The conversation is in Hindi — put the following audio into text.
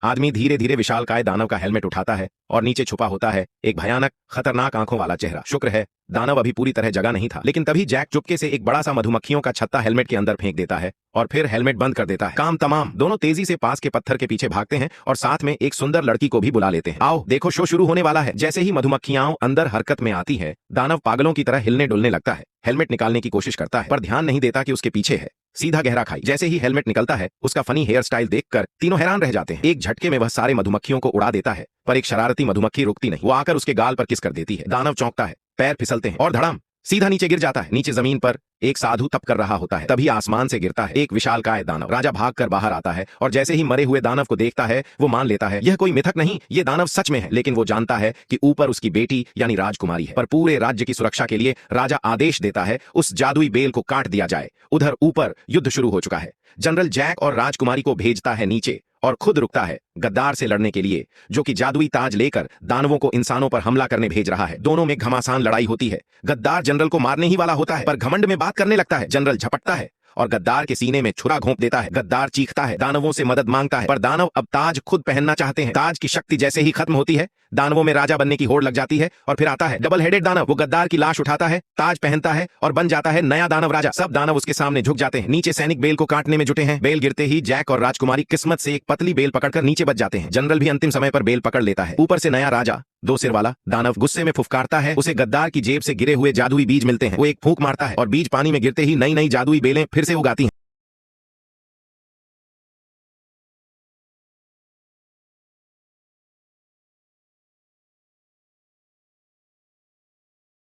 आदमी धीरे धीरे विशालकाय दानव का हेलमेट उठाता है और नीचे छुपा होता है एक भयानक खतरनाक आंखों वाला चेहरा। शुक्र है दानव अभी पूरी तरह जगा नहीं था, लेकिन तभी जैक चुपके से एक बड़ा सा मधुमक्खियों का छत्ता हेलमेट के अंदर फेंक देता है और फिर हेलमेट बंद कर देता है। काम तमाम। दोनों तेजी से पास के पत्थर के पीछे भागते हैं और साथ में एक सुंदर लड़की को भी बुला लेते हैं। आओ देखो, शो शुरू होने वाला है। जैसे ही मधुमक्खियां अंदर हरकत में आती है, दानव पागलों की तरह हिलने डुलने लगता है। हेलमेट निकालने की कोशिश करता है पर ध्यान नहीं देता कि उसके पीछे है सीधा गहरा खाई। जैसे ही हेलमेट निकलता है, उसका फनी हेयर स्टाइल देखकर तीनों हैरान रह जाते हैं। एक झटके में वह सारे मधुमक्खियों को उड़ा देता है, पर एक शरारती मधुमक्खी रुकती नहीं। वो आकर उसके गाल पर किस कर देती है। दानव चौंकता है, पैर फिसलते हैं और धड़ाम सीधा नीचे गिर जाता है। नीचे जमीन पर एक साधु तप कर रहा होता है। तभी आसमान से गिरता है एक विशालकाय दानव। राजा भागकर बाहर आता है और जैसे ही मरे हुए दानव को देखता है, वो मान लेता है यह कोई मिथक नहीं, ये दानव सच में है। लेकिन वो जानता है कि ऊपर उसकी बेटी यानी राजकुमारी है। पर पूरे राज्य की सुरक्षा के लिए राजा आदेश देता है उस जादुई बेल को काट दिया जाए। उधर ऊपर युद्ध शुरू हो चुका है। जनरल जैक और राजकुमारी को भेजता है नीचे और खुद रुकता है गद्दार से लड़ने के लिए, जो कि जादुई ताज लेकर दानवों को इंसानों पर हमला करने भेज रहा है। दोनों में घमासान लड़ाई होती है। गद्दार जनरल को मारने ही वाला होता है, पर घमंड में बात करने लगता है। जनरल झपटता है और गद्दार के सीने में छुरा घोंप देता है। गद्दार चीखता है, दानवों से मदद मांगता है, पर दानव अब ताज खुद पहनना चाहते हैं। ताज की शक्ति जैसे ही खत्म होती है, दानवों में राजा बनने की होड़ लग जाती है। और फिर आता है डबल हेडेड दानव। वो गद्दार की लाश उठाता है, ताज पहनता है और बन जाता है नया दानव राजा। सब दानव उसके सामने झुक जाते हैं। नीचे सैनिक बेल को काटने में जुटे हैं। बेल गिरते ही जैक और राजकुमारी किस्मत से एक पतली बेल पकड़कर नीचे बच जाते हैं। जनरल भी अंतिम समय पर बेल पकड़ लेता है। ऊपर से नया राजा, दो सिर वाला दानव गुस्से में फुफकारता है। उसे गद्दार की जेब से गिरे हुए जादुई बीज मिलते हैं। वो एक फूंक मारता है और बीज पानी में गिरते ही नई नई जादुई बेलें फिर से उगाती हैं।